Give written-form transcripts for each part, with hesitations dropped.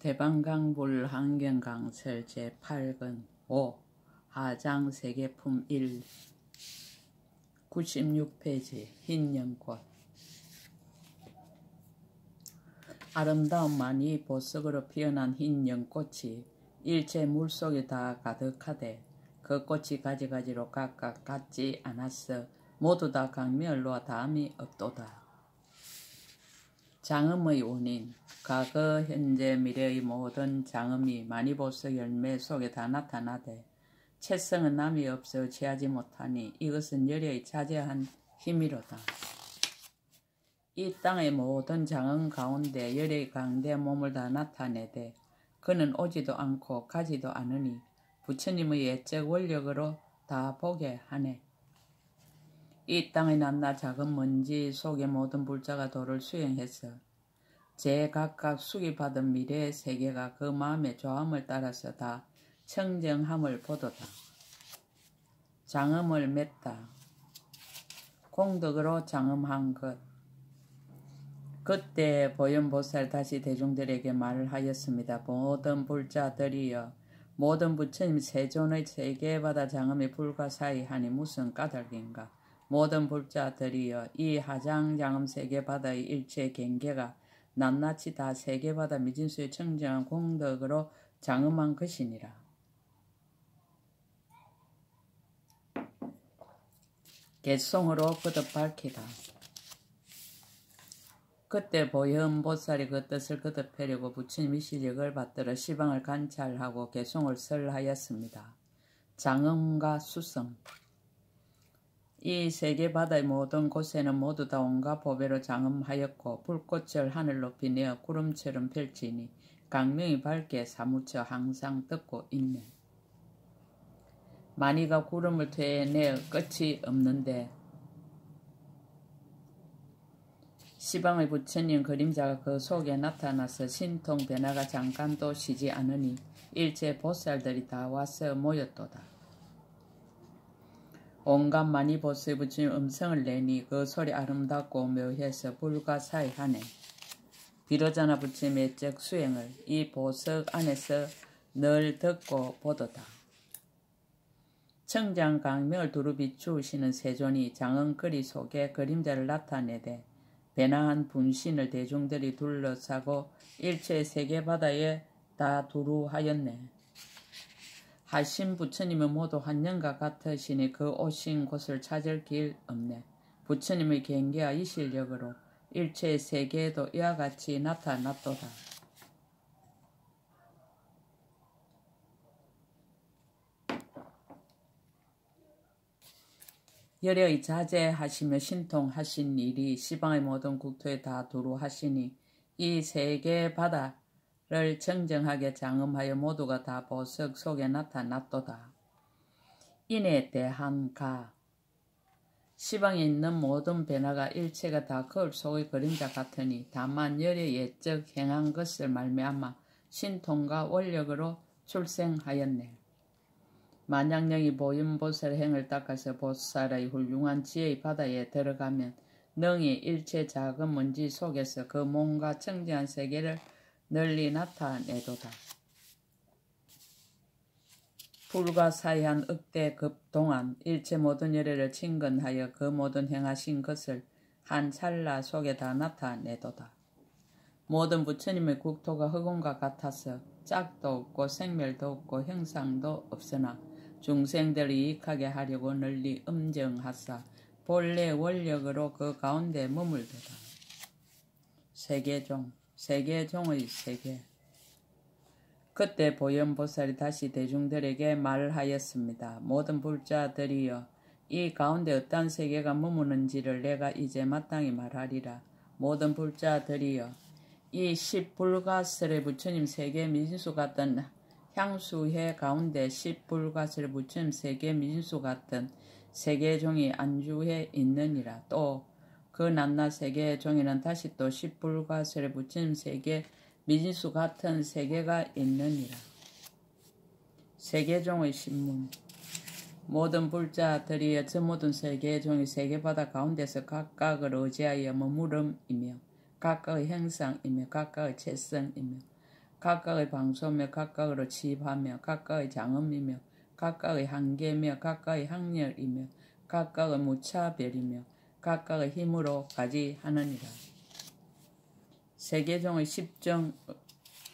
대방강불 환경강설 제8근 5 하장 세계품 1 96페이지 흰연꽃 아름다운 많이 보석으로 피어난 흰 연꽃이 일체 물속에 다 가득하되 그 꽃이 가지가지로 각각 같지 않았어 모두 다 강멸로와 다음이 없도다. 장음의 원인 과거, 현재, 미래의 모든 장음이 많이보석 열매 속에 다 나타나되 채성은 남이 없어 취하지 못하니 이것은 열의 자제한 힘이로다. 이 땅의 모든 장음 가운데 열의 강대 몸을 다 나타내되 그는 오지도 않고 가지도 않으니 부처님의 예적 원력으로 다 보게 하네. 이 땅의 낱낱 작은 먼지 속의 모든 불자가 도를 수행해서 제각각 수기받은 미래의 세계가 그 마음의 조함을 따라서 다 청정함을 보도다. 장음을 맺다. 공덕으로 장음한 것. 그때 보현보살 다시 대중들에게 말을 하였습니다. 모든 불자들이여 모든 부처님 세존의 세계바다 장음이 불가사의하니 무슨 까닭인가. 모든 불자들이여 이 하장장음 세계바다의 일체 경계가 낱낱이 다 세계바다 미진수의 청정한 공덕으로 장음한 것이니라. 개송으로 거듭 밝히다. 그때 보현보살이 그 뜻을 거듭 펴려고 부처님이 시력을 받들어 시방을 관찰하고 개송을 설하였습니다. 장음과 수성. 이 세계바다의 모든 곳에는 모두 다 온갖 보배로 장음하였고 불꽃을 하늘 높이 내어 구름처럼 펼치니 강명이 밝게 사무쳐 항상 뜯고 있네. 만이가 구름을 되내어 끝이 없는데 시방의 부처님 그림자가 그 속에 나타나서 신통 변화가 잠깐도 쉬지 않으니 일체 보살들이 다 와서 모였도다. 온갖 많이 보살 부처님 음성을 내니 그 소리 아름답고 묘해서 불가사의하네. 비로자나 부처님의 적 수행을 이 보석 안에서 늘 듣고 보도다. 청장 강명을 두루 비추시는 세존이 장엄거리 속에 그림자를 나타내되 배나한 분신을 대중들이 둘러싸고 일체 세계바다에 다 두루 하였네. 하신 부처님은 모두 환영과 같으시니 그 오신 곳을 찾을 길 없네. 부처님의 경계와 이 실력으로 일체 세계에도 이와 같이 나타났도다. 열의 자제하시며 신통하신 일이 시방의 모든 국토에 다 두루 하시니 이 세계바다를 정정하게 장음하여 모두가 다 보석 속에 나타났도다. 인에 대한 가. 시방에 있는 모든 변화가 일체가 다 거울 속의 그림자 같으니 다만 열의 예적 행한 것을 말미암아 신통과 원력으로 출생하였네. 만약 능히 보현보살의 행을 닦아서 보살의 훌륭한 지혜의 바다에 들어가면 능히 일체 작은 먼지 속에서 그 몸과 청정한 세계를 널리 나타내도다. 불가사의한 억대급 동안 일체 모든 열애를 친근하여 그 모든 행하신 것을 한 찰나 속에 다 나타내도다. 모든 부처님의 국토가 흑원과 같아서 짝도 없고 생멸도 없고 형상도 없으나 중생들을 이익하게 하려고 널리 음정하사 본래 원력으로 그 가운데 머물도다. 세계종, 세계종의 세계. 그때 보현보살이 다시 대중들에게 말하였습니다. 모든 불자들이여 이 가운데 어떠한 세계가 머무는지를 내가 이제 마땅히 말하리라. 모든 불자들이여 이 십불가설의 부처님 세계 미진수 같은 향수회 가운데 십불가설의 부처님 세계 미진수 같은 세계종이 안주해 있느니라. 또 그 낱낱 세계종에는 다시 또 십불가설의 부처님 세계 미진수 같은 세계가 있느니라. 세계종의 신문. 모든 불자들이 저 모든 세계종이 세계바다 가운데서 각각을 의지하여 머무름이며 각각의 형상이며 각각의 채성이며 각각의 방소며 각각으로 치입하며 각각의 장엄이며 각각의 한계며 각각의 학렬이며 각각의 무차별이며 각각의 힘으로 가지하느니라. 세계종의 십정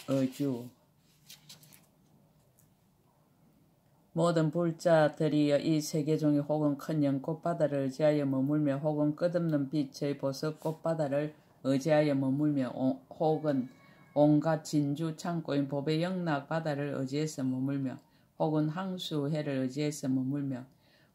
어주. 모든 불자들이여 이 세계종이 혹은 큰 연꽃바다를 의지하여 머물며 혹은 끝없는 빛의 보석 꽃바다를 의지하여 머물며 혹은 온갖 진주 창고인 법의 영락 바다를 의지해서 머물며 혹은 항수해를 의지해서 머물며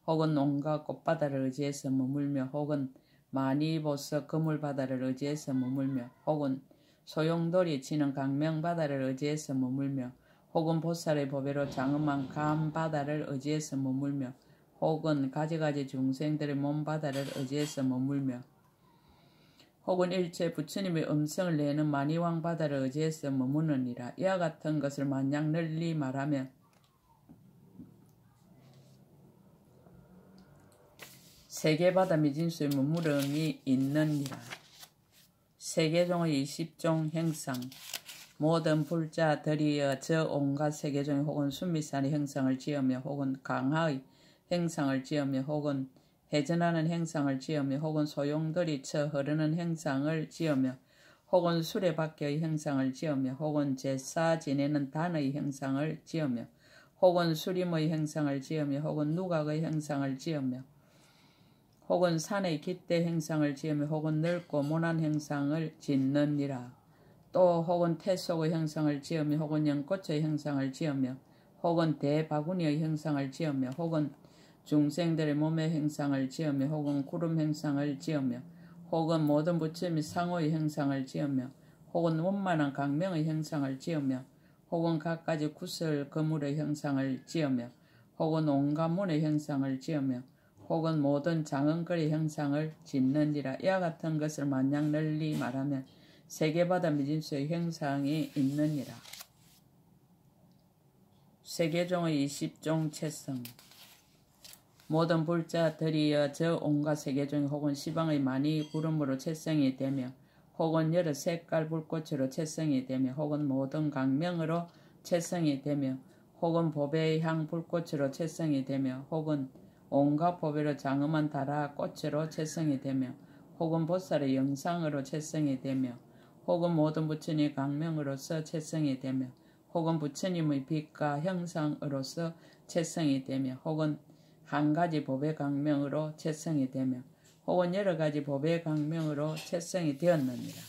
혹은 온갖 꽃바다를 의지해서 머물며 혹은 많이 보석 그물 바다를 의지해서 머물며 혹은 소용돌이 치는 강명 바다를 의지해서 머물며 혹은 보살의 보배로 장엄한 감 바다를 의지해서 머물며 혹은 가지가지 중생들의 몸 바다를 의지해서 머물며 혹은 일체 부처님의 음성을 내는 만이왕 바다를 의지해서 머무느니라. 이와 같은 것을 만약 널리 말하면 세계바다 미진수의 머무름이 있느니라. 세계종의 20종 행상. 모든 불자들이여 저 온갖 세계종의 혹은 순미산의 행상을 지으며 혹은 강하의 행상을 지으며 혹은 회전하는 행상을 지으며 혹은 소용돌이 쳐 흐르는 행상을 지으며 혹은 수레바퀴의 행상을 지으며 혹은 제사 지내는 단의 행상을 지으며 혹은 수림의 행상을 지으며 혹은 누각의 행상을 지으며 혹은 산의 깃대 행상을 지으며 혹은 넓고 모난 행상을 짓느니라. 또 혹은 태속의 형상을 지으며 혹은 연꽃의 형상을 지으며 혹은 대바구니의 형상을 지으며 혹은 중생들의 몸의 형상을 지으며 혹은 구름 형상을 지으며 혹은 모든 부처 및 상호의 형상을 지으며 혹은 원만한 강명의 형상을 지으며 혹은 갖가지 구설 거물의 형상을 지으며 혹은 온갖 문의 형상을 지으며 혹은 모든 장언거리 형상을 짓느니라. 이와 같은 것을 만약 널리 말하면 세계바다 미진수의 형상이 있느니라. 세계종의 20종 채성. 모든 불자들이여 저 온갖 세계종이 혹은 시방의 많이 구름으로 채성이 되며 혹은 여러 색깔 불꽃으로 채성이 되며 혹은 모든 강명으로 채성이 되며 혹은 보배의 향 불꽃으로 채성이 되며 혹은 온갖 보배로 장엄한 다라 꽃으로 채성이 되며 혹은 보살의 영상으로 채성이 되며 혹은 모든 부처님의 강명으로서 채성이 되며 혹은 부처님의 빛과 형상으로서 채성이 되며 혹은 한 가지 보배 강명으로 채성이 되며 혹은 여러 가지 보배 강명으로 채성이 되었느니라.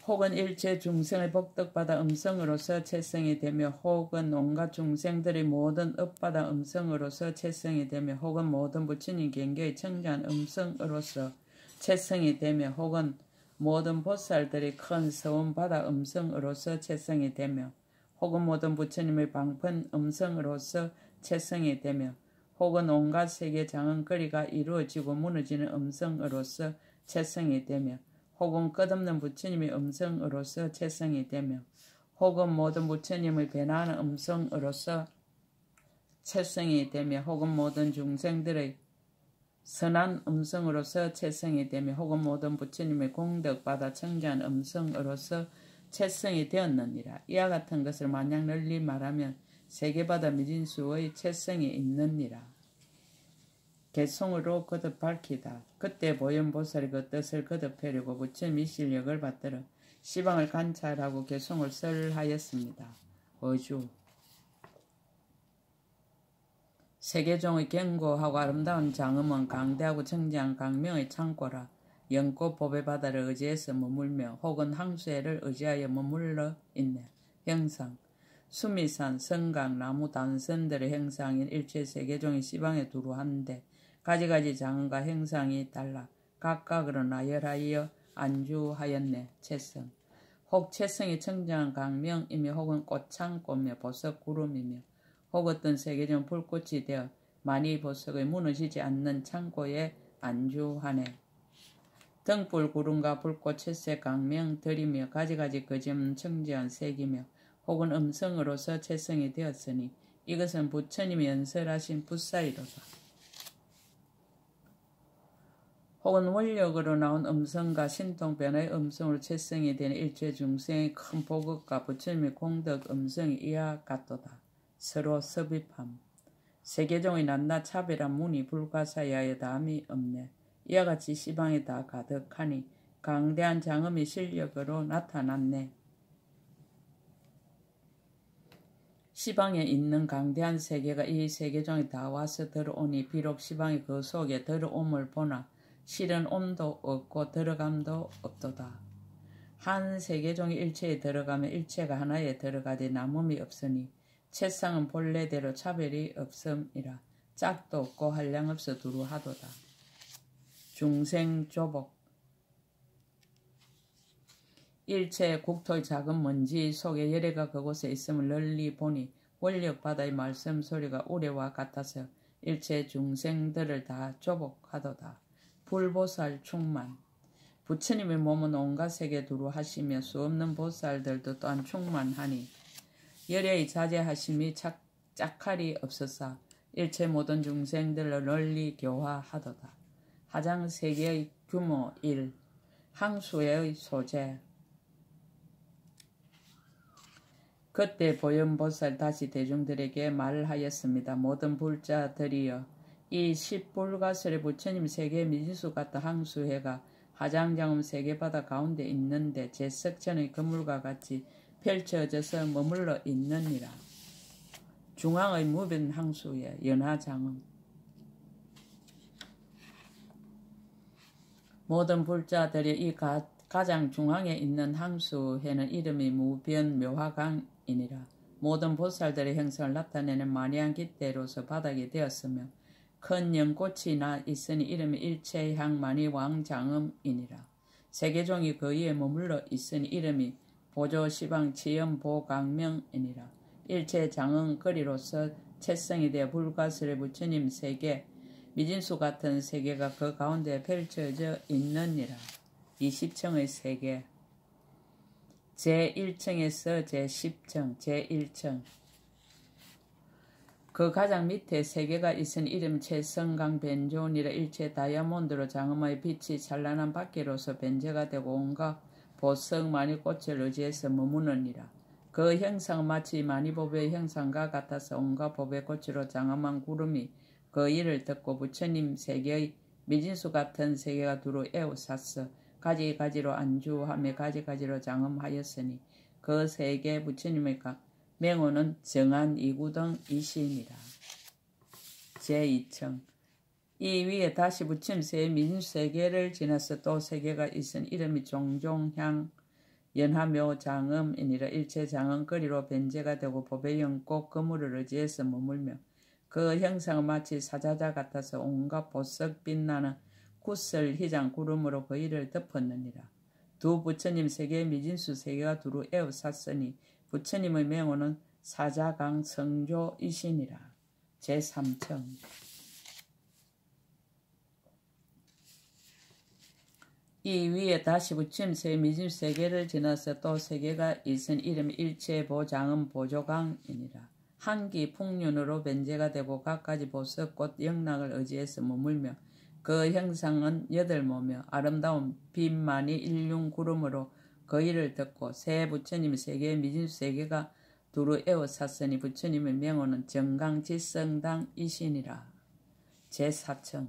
혹은 일체 중생의 복덕바다 음성으로서 채성이 되며 혹은 온갖 중생들의 모든 업바다 음성으로서 채성이 되며 혹은 모든 부처님 경계의 청자한 음성으로서 채성이 되며 혹은 모든 보살들의 큰 서원바다 음성으로서 채성이 되며 혹은 모든 부처님의 방편 음성으로서 채성이 되며 혹은 온갖 세계 장언거리가 이루어지고 무너지는 음성으로서 채성이 되며 혹은 끝없는 부처님의 음성으로서 채성이 되며 혹은 모든 부처님의 변화하는 음성으로서 채성이 되며 혹은 모든 중생들의 선한 음성으로서 채성이 되며 혹은 모든 부처님의 공덕받아 청자한 음성으로서 채성이 되었느니라. 이와 같은 것을 만약 널리 말하면 세계바다 미진수의 채성이 있느니라. 개송으로 거듭 밝히다. 그때 보현보살이 그 뜻을 거듭하려고 부처님이 실력을 받들어 시방을 관찰하고 개송을 설하였습니다. 어주. 세계종의 견고하고 아름다운 장엄은 강대하고 청지한 강명의 창고라. 연꽃 보배바다를 의지해서 머물며 혹은 항수해를 의지하여 머물러 있네. 형상. 수미산, 성강, 나무 단선들의 형상인 일체 세계종이 시방에 두루 한데 가지가지 장엄과 형상이 달라 각각으로 나열하여 안주하였네. 채성. 혹 채성이 청정한 강명이며 혹은 꽃창꽃며 보석구름이며 혹 어떤 세계종 불꽃이 되어 많이 보석의 무너지지 않는 창고에 안주하네. 등불 구름과 불꽃 채색 강명 들이며 가지가지 거짓 청지한 색이며 혹은 음성으로서 채성이 되었으니 이것은 부처님이 연설하신 붓사이로다. 혹은 원력으로 나온 음성과 신통 변화의 음성으로 채성이 되는 일체 중생의 큰 복업과 부처님의 공덕 음성이 이와 같도다. 서로 섭입함. 세계종의 낱낱 차별한 문이 불가사의하여 다함이 없네. 이와 같이 시방에 다 가득하니 강대한 장엄의 실력으로 나타났네. 시방에 있는 강대한 세계가 이 세계종에 다 와서 들어오니 비록 시방이 그 속에 들어옴을 보나 실은 온도 없고 들어감도 없도다. 한 세계종이 일체에 들어가면 일체가 하나에 들어가되 남음이 없으니 채상은 본래대로 차별이 없음이라. 짝도 없고 한량없어 두루하도다. 중생조복. 일체 국토의 작은 먼지 속에 열애가 그곳에 있음을 널리 보니 원력바다의 말씀소리가 우레와 같아서 일체 중생들을 다 조복하도다. 불보살 충만. 부처님의 몸은 온갖 세계 두루 하시며 수없는 보살들도 또한 충만하니 열애의 자제하심이 짝할이 없어서 일체 모든 중생들을 널리 교화하도다. 하장 세계의 규모 1. 항수의 소재. 그때 보현보살 다시 대중들에게 말하였습니다. 모든 불자들이여, 이 10불가설의 부처님 세계 미진수 같은 항수회가 하장장음 세계바다 가운데 있는데 제석천의 그물과 같이 펼쳐져서 머물러 있느니라. 중앙의 무변 항수회 연하장음. 모든 불자들이 이 가장 중앙에 있는 항수회는 이름이 무변묘화강이니라. 모든 보살들의 형상을 나타내는 마니한 깃대로서 바닥이 되었으며 큰 연꽃이 나 있으니 이름이 일체향마니왕장음이니라. 세계종이 그 위에 머물러 있으니 이름이 보조시방치연보강명이니라. 일체장음거리로서 채성이 되어 불가설의 부처님 세계 미진수 같은 세계가 그 가운데 펼쳐져 있느니라. 20층의 세계. 제1층에서 제10층, 제1층. 그 가장 밑에 세계가 있은 이름 채성강 벤존이라. 일체 다이아몬드로 장엄하여 빛이 찬란한 밖에로서 변제가 되고 온갖 보석 마니꽃을 의지해서 머무느니라. 그 형상은 마치 마니보배의 형상과 같아서 온갖 보배꽃으로 장엄한 구름이 그 일을 듣고 부처님 세계의 미진수 같은 세계가 두루 에워쌌어 가지가지로 안주하며 가지가지로 장엄하였으니 그 세계 부처님의 맹호는 정한 이구등이시니라. 제2층. 이 위에 다시 부처님 세계 미진수 세계를 지나서 또 세계가 있은 이름이 종종향 연하묘장음이니라. 일체 장음거리로 변제가 되고 보배연꽃 그물을 의지해서 머물며 그 형상은 마치 사자자 같아서 온갖 보석 빛나는 구슬 희장 구름으로 그 일을 덮었느니라. 두 부처님 세계의 미진수 세계가 두루 에워쌌으니 부처님의 맹호는 사자강 성조이시니라. 제3층. 이 위에 다시 부처님 세계 미진수 세계를 지나서 또 세계가 있은 이름이 일체보장음 보조강이니라. 한기 풍륜으로 변제가 되고 갖가지 보석꽃 영락을 의지해서 머물며 그 형상은 8모며 아름다운 빛만이 일륜구름으로 그 일을 듣고 새 부처님 세계의 미진수 세계가 두루 에워쌌으니 부처님의 명호는 정강지성당이시니라. 제4층.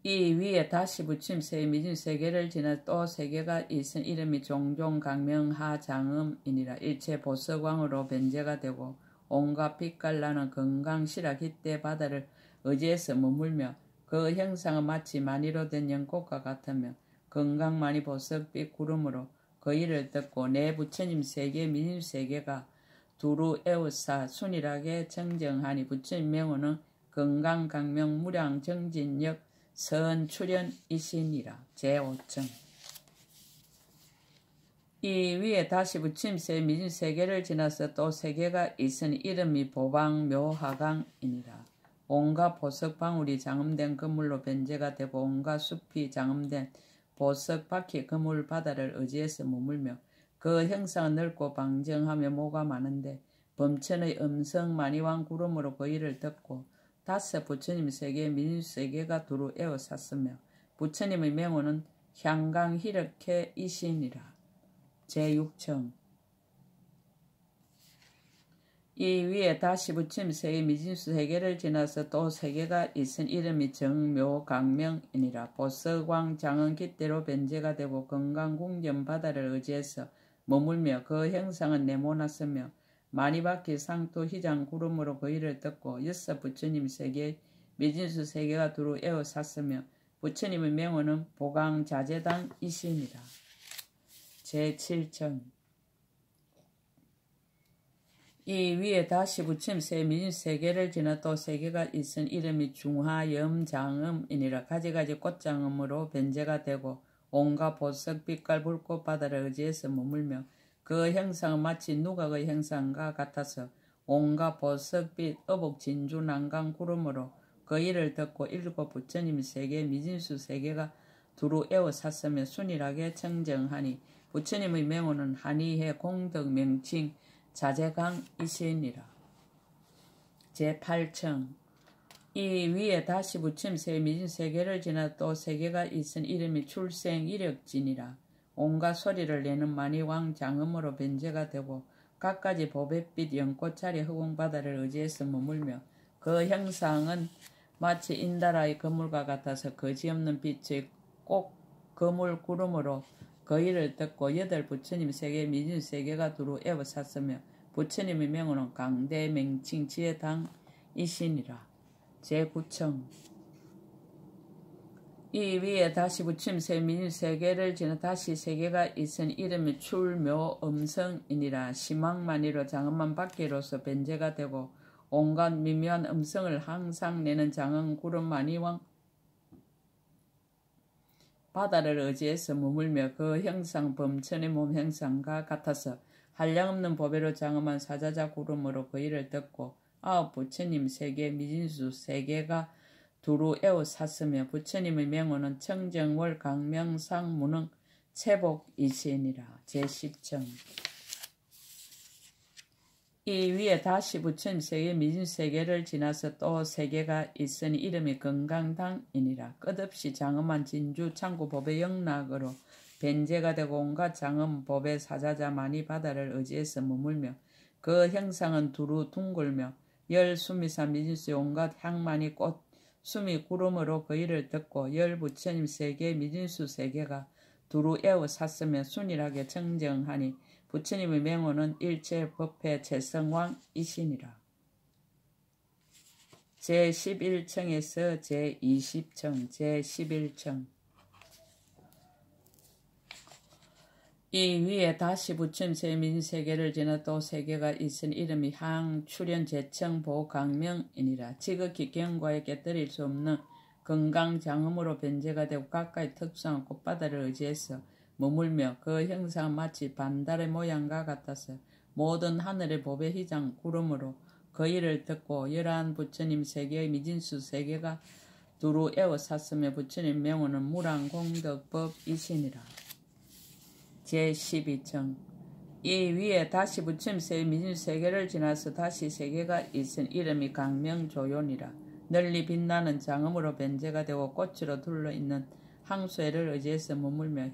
이 위에 다시 부처님 세계 미진수 세계를 지나 또 세계가 있은 이름이 종종강명하장음이니라. 일체 보석왕으로 변제가 되고 온갖 빛깔나는 건강시라 깃대 바다를 의지해서 머물며 그 형상은 마치 마니로 된 연꽃과 같으며 건강마니 보석빛 구름으로 그 일을 듣고 내 부처님 세계 미진수 세계가 두루 에워싸 순일하게 정정하니 부처님 명호는 건강강명 무량정진역 선출현이시니라. 제5층. 이 위에 다시 부처님 세계 미진수 세계를 지나서 또 세계가 있으니 이름이 보방묘하강이니라. 온갖 보석방울이 장엄된 그물로 변제가 되고 온갖 숲이 장엄된 보석바퀴 그물 바다를 의지해서 머물며 그 형상은 넓고 방정하며 모가 많은데 범천의 음성 마니왕 구름으로 그 일을 듣고 다섯 부처님 세계 미진수 세계가 두루 에워쌌으며 부처님의 명호는 향강 희력해 이시니라. 제6청 이 위에 다시 부처님 세계 미진수 세계를 지나서 또 세계가 있은 이름이 정묘강명이니라. 보서광 장은 깃대로 변제가 되고 건강궁전 바다를 의지해서 머물며 그 형상은 네모났으며 많이 바퀴 상토 희장 구름으로 그 일을 뜯고 여섯 부처님 세계 미진수 세계가 두루 에워쌌으며 부처님의 명호는 보강자재당이시니라. 제7청 이 위에 다시 부처님 세 미진수 세계를 지나 또 세계가 있은 이름이 중화염장음이니라. 가지가지 꽃장음으로 변제가 되고 온갖 보석 빛깔 불꽃 바다를 의지해서 머물며 그 형상은 마치 누각의 형상과 같아서 온갖 보석빛 어복 진주 난강 구름으로 그 일을 듣고 일곱 부처님 세계 미진수 세계가 두루 에워쌌으며 순일하게 청정하니 부처님의 명호는 한의해 공덕 명칭 자재강이시니라. 제8청 이 위에 다시 부처님 세 미진수 세계를 지나 또 세계가 있은 이름이 출생 이력진이라. 온갖 소리를 내는 만이왕 장음으로 변제가 되고 갖가지 보배빛 연꽃자리 허공바다를 의지해서 머물며 그 형상은 마치 인다라의 그물과 같아서 거지없는 빛의 꼭 그물 구름으로 그 일을 듣고 여덟 부처님 세계 미진수 세계가 두루 에워쌌으며 부처님의 명호는 강대맹칭 지혜당이시니라. 제9청 이 위에 다시 부처님 세 미진수 세계를 지나 다시 세계가 있은 이름이 출묘음성이니라. 심황만이로 장엄한 바퀴로서 변제가 되고 온갖 미묘한 음성을 항상 내는 장엄 구름 만이왕 바다를 의지해서 머물며 그 형상 범천의 몸 형상과 같아서 한량없는 보배로 장엄한 사자자 구름으로 그 일을 듣고 아홉 부처님 세계 미진수 세계가 두루 에워쌌으며 부처님의 명호는 청정월 강명상 무능 채복이시니라. 제10청 이 위에 다시 부처님 세계 미진수 세계를 지나서 또 세계가 있으니 이름이 건강당이니라. 끝없이 장엄한 진주 창구 법의 영락으로 변제가 되고 온갖 장엄 법의 사자자 많이 바다를 의지해서 머물며 그 형상은 두루 둥글며 열 수미산 미진수의 온갖 향만이 꽃 수미 구름으로 그 일을 듣고 열 부처님 세계 미진수 세계가 두루 에워쌌으며 순일하게 청정하니 부처님의 명호는 일체 법회 재성왕이시니라. 제11청에서 제20청 제11청 이 위에 다시 부처님 세 미진수 세계를 지나 또 세계가 있은 이름이 향출현 재청 보강명이니라. 지극히 경과에 깨뜨릴 수 없는 건강장음으로 변제가 되고 가까이 특수한 꽃바다를 의지해서 머물며 그 형상은 마치 반달의 모양과 같아서 모든 하늘의 법의 희장 구름으로 그 일을 듣고 열한 부처님 세계의 미진수 세계가 두루 에워쌌으며 부처님 명호는 무랑공덕법이시니라. 제12청 이 위에 다시 부처님 세 미진수 세계를 지나서 다시 세계가 있은 이름이 강명조연이라. 널리 빛나는 장음으로 변제가 되고 꽃으로 둘러있는 항소회를 의지해서 머물며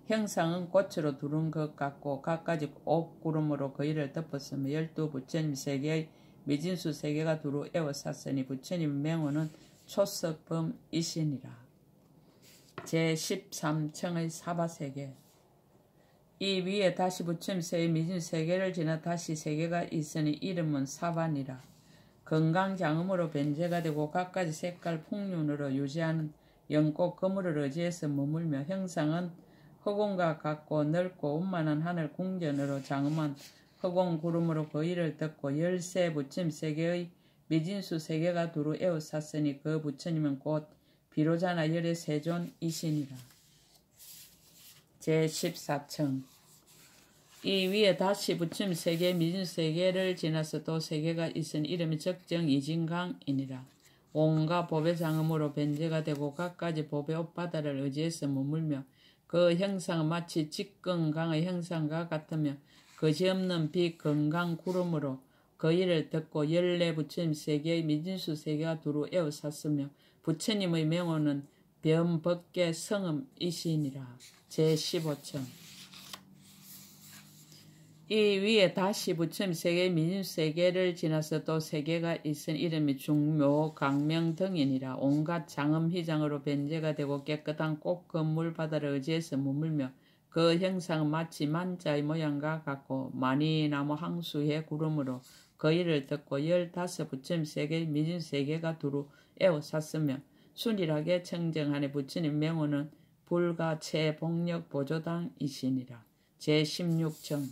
형상은 꽃으로 두른 것 같고 갖가지 옥구름으로 그 일을 덮었으며 열두 부처님 세계의 미진수 세계가 두루 에워쌌으니 부처님 명호는 초석범이시니라. 제13청의 사바세계 이 위에 다시 부처님 세 미진수 세계를 지나 다시 세계가 있으니 이름은 사반이라. 건강장음으로 변제가 되고 갖가지 색깔 풍륜으로 유지하는 연꽃 그물을 의지해서 머물며 형상은 허공과 같고 넓고 온만한 하늘 궁전으로 장엄한 허공 구름으로 그 일을 듣고 열세 부처님 세계의 미진수 세계가 두루 에워쌌으니 그 부처님은 곧 비로자나 열의 세존이시니라. 제14청 이 위에 다시 부처님 세계 미진수 세계를 지나서 또 세계가 있은 이름이 적정 이진강이니라. 온갖 법의 장음으로 변제가 되고 갖가지 법의 옷바다를 의지해서 머물며 그 형상은 마치 직건강의 형상과 같으며 거지없는 빛 건강 구름으로 그 일을 듣고 14 부처님 세계의 미진수 세계가 두루 에워쌌으며 부처님의 명호는 변법계 성음이시니라. 제15청 이 위에 다시 부처님 세계의 미진수 세계를 지나서 또 세계가 있은 이름이 중묘 강명 등이니라. 온갖 장엄 희장으로 변제가 되고 깨끗한 꽃 건물 바다를 의지해서 머물며 그 형상은 마치 만자의 모양과 같고 많이 나무 항수의 구름으로 그 일을 듣고 15 부처님 세계의 미진수 세계가 두루 에워쌌으며 순일하게 청정하니 부처님 명호는 불가 최복력 보조당이시니라. 제16청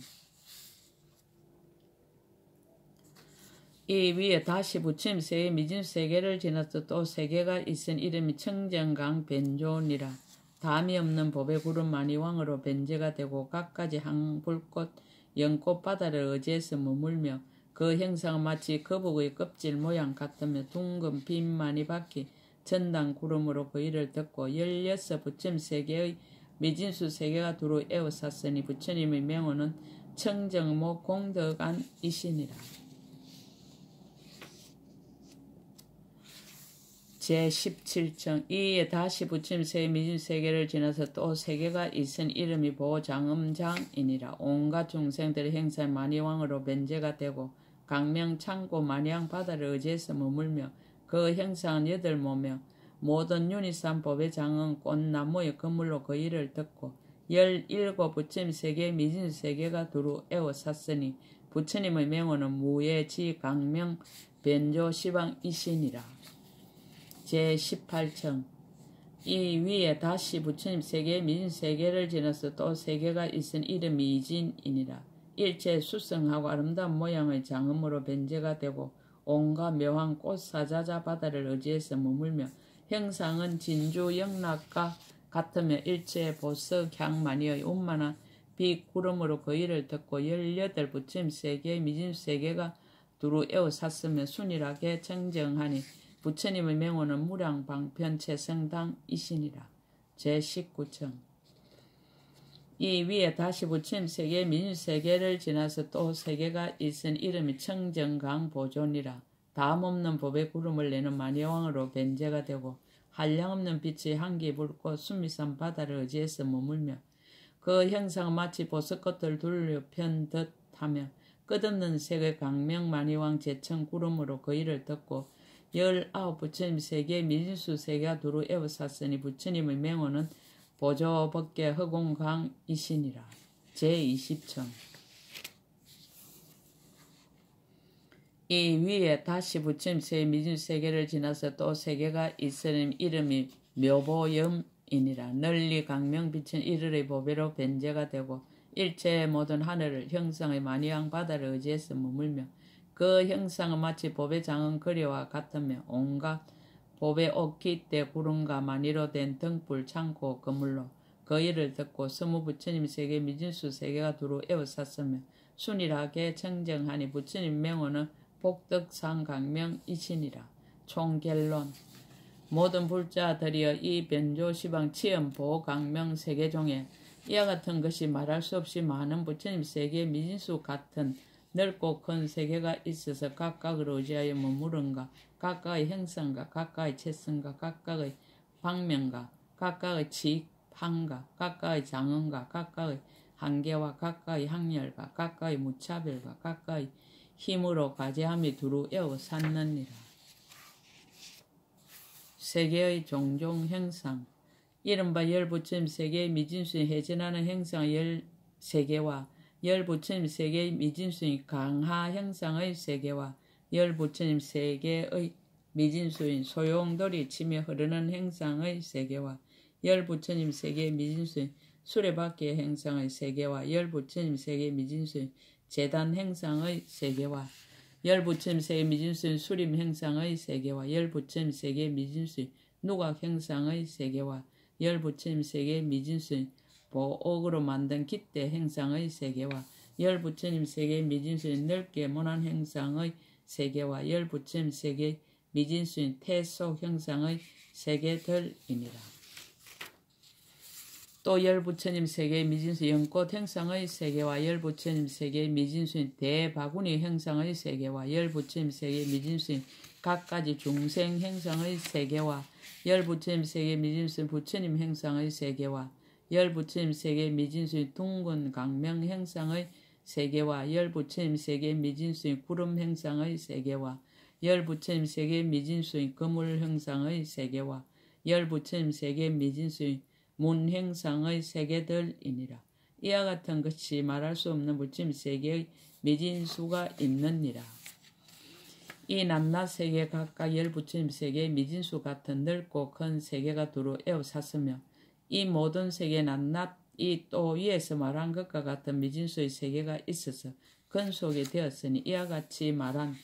이 위에 다시 부처님 세계 미진수 세계를 지나서 또 세계가 있은 이름이 청정강 변조니라. 담이 없는 법의 구름 많이 왕으로 변제가 되고 갖가지 항불꽃 연꽃 바다를 의지해서 머물며 그 형상은 마치 거북의 껍질 모양 같으며 둥근 빛 많이 바퀴 전당 구름으로 그 일을 듣고 16 부처님 세계의 미진수 세계가 두루 에워쌌으니 부처님의 명호는 청정목 공덕안이시니라. 제17청 이에 다시 부처님 세계 미진수 세계를 지나서 또 세계가 있은 이름이 보장음장이니라. 온갖 중생들의 행사에 만이왕으로 변제가 되고 강명 창고 만이왕 바다를 의지해서 머물며 그 형상은 8모며 모든 유니산 법의 장은 꽃나무의 건물로 그 일을 듣고 17 부처님 세계의 미진수 세계가 두루 에워쌌으니 부처님의 명호는 무예지 강명 변조 시방이시니라. 제18청 이 위에 다시 부처님 세계의 미진수 세계를 지나서 또 세계가 있은 이름이 이진이니라. 일체 수성하고 아름다운 모양의 장음으로 변제가 되고 온갖 묘한 꽃사자자 바다를 의지해서 머물며 형상은 진주 영락과 같으며 일체 보석 향만이의 운만한 빛 구름으로 그 일을 듣고 18 부처님 세계의 미진수 세계가 두루 에워쌌으며 순일하게 청정하니 부처님의 명호는 무량방편체성당이시니라. 제19청 이 위에 다시 부처님 세계의 미진수 세계를 지나서 또 세계가 있은 이름이 청정강 보존이라. 다음없는 법의 구름을 내는 만여왕으로 변제가 되고 한량없는 빛의 한기 불꽃 수미산 바다를 의지해서 머물며 그 형상은 마치 보석꽃을 둘러 편 듯하며 끝없는 색의 강명 만이왕 제청 구름으로 그 일을 듣고 19 부처님 세계의 미진수 세계가 두루 에워쌌으니 부처님의 명호는 보조법계 허공강이시니라. 제20청 이 위에 다시 부처님 세계 미진수 세계를 지나서 또 세계가 있으니 이름이 묘보염이니라. 널리 강명 비친 일을의 보배로 변제가 되고 일체의 모든 하늘을 형상의 만이왕 바다를 의지해서 머물며 그 형상은 마치 법의 장은 거리와 같으며 온갖 법의 옥기대 구름과 만이로 된 등불 창고 그물로 그 일을 듣고 스무 부처님 세계 미진수 세계가 두루 에워쌌으며 순일하게 청정하니 부처님 명호는 복덕상강명이시니라. 총결론 모든 불자들이여 이 변조시방 치연 보강명 세계중에 이와 같은 것이 말할 수 없이 많은 부처님 세계 미진수 같은 넓고 큰 세계가 있어서 각각을 의지하여 머무른가 각각의 형상과 각각의 체성과 각각의 방면과 각각의 지익판과 각각의 장언과 각각의 한계와 각각의 항열과 각각의 무차별과 각각의 힘으로 가제함이 두루 에워쌌느니라. 세계의 종종 형상 이른바 열부처님 세계의 미진수에 해전하는 형상 13개와 열부처님 세계의 미진수인 강하 형상의 세계와 열부처님 세계의 미진수인 소용돌이 치며 흐르는 형상의 세계와 열부처님 세계의 미진수인 수레바퀴의 형상의 세계와 열부처님 세계의 미진수인 재단 형상의 세계와 열부처님 세계의 미진수인 수림 형상의 세계와 열부처님 세계의 미진수인 누각 형상의 세계와 열부처님 세계의 미진수인 보옥으로 만든 깃대 형상의 세계와 열부처님 세계의 미진수인 넓게 모난 형상의 세계와 열부처님 세계의 미진수인 태속 형상의 세계들이니라. 또 열부처님 세계의 미진수 연꽃 행성의 세계와 열부처님 세계의 미진수인 대바구니 행성의 세계와 열부처님 세계의 미진수인 각가지 중생 행성의 세계와 열부처님 세계의 미진수인 부처님 행성의 세계와 열부처님 세계의 미진수인 둥근 강명 행성의 세계와 열부처님 세계의 미진수인 구름 행성의 세계와 열부처님 세계의 미진수인 거물 행성의 세계와 열부처님 세계의 미진수인 문 행성의 세계들이니라. 이와 같은 것이 말할 수 없는 부처님 세계의 미진수가 있느니라. 이 남낮 세계 각각 열부처님 세계의 미진수 같은 넓고 큰 세계가 두루 에워쌌으며 이 모든 세계 낮낮 이 또 위에서 말한 것과 같은 미진수의 세계가 있어서 근속이 되었으니 이와 같이 말한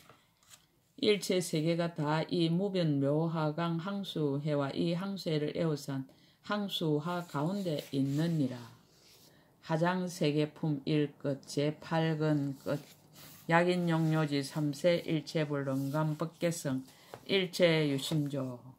일체 세계가 다 이 무변묘하강 항수해와 이 항수해를 에워싼 항수하 가운데 있느니라. 하장세계품 1끝 제8근 끝 약인용료지 3세 일체불능감 법계성 일체유심조